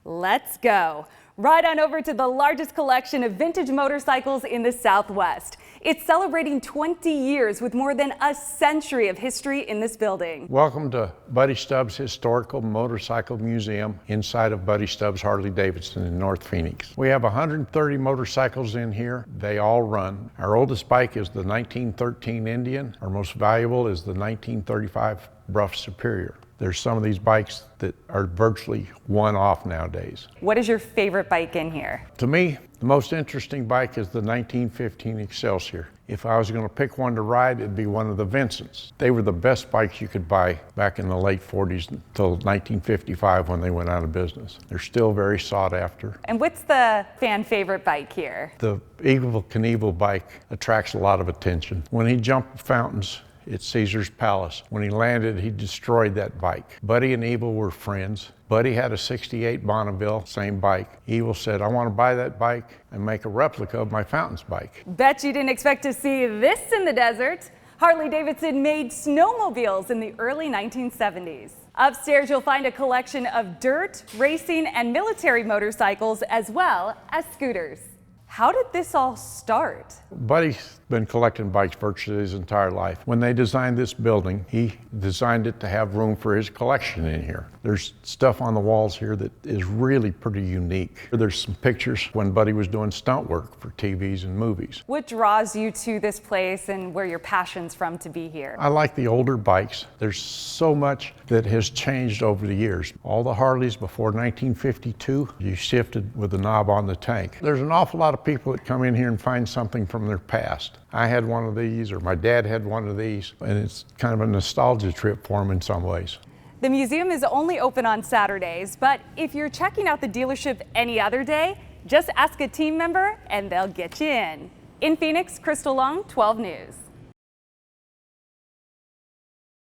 Let's go. Right on over to the largest collection of vintage motorcycles in the Southwest. It's celebrating 20 years with more than a century of history in this building. Welcome to Buddy Stubbs Historical Motorcycle Museum inside of Buddy Stubbs Harley-Davidson in North Phoenix. We have 130 motorcycles in here. They all run. Our oldest bike is the 1913 Indian. Our most valuable is the 1935 Rough Superior. There's some of these bikes that are virtually one-off nowadays. What is your favorite bike in here? To me, the most interesting bike is the 1915 Excelsior. If I was going to pick one to ride, it'd be one of the Vincents. They were the best bikes you could buy back in the late 40s until 1955 when they went out of business. They're still very sought after. And what's the fan favorite bike here? The Evel Knievel bike attracts a lot of attention. When he jumped fountains, it's Caesar's Palace. When he landed, he destroyed that bike. Buddy and Evel were friends. Buddy had a 68 Bonneville, same bike. Evel said, I want to buy that bike and make a replica of my fountains bike. Bet you didn't expect to see this in the desert. Harley-Davidson made snowmobiles in the early 1970s. Upstairs, you'll find a collection of dirt, racing, and military motorcycles, as well as scooters. How did this all start? Buddy's been collecting bikes virtually his entire life. When they designed this building, he designed it to have room for his collection in here. There's stuff on the walls here that is really pretty unique. There's some pictures when Buddy was doing stunt work for TVs and movies. What draws you to this place and where your passion's from to be here? I like the older bikes. There's so much that has changed over the years. All the Harleys before 1952, you shifted with the knob on the tank. There's an awful lot of people that come in here and find something from their past. I had one of these, or my dad had one of these, and it's kind of a nostalgia trip for them in some ways. The museum is only open on Saturdays, but if you're checking out the dealership any other day, just ask a team member and they'll get you in. In Phoenix, Crystal Long, 12 News.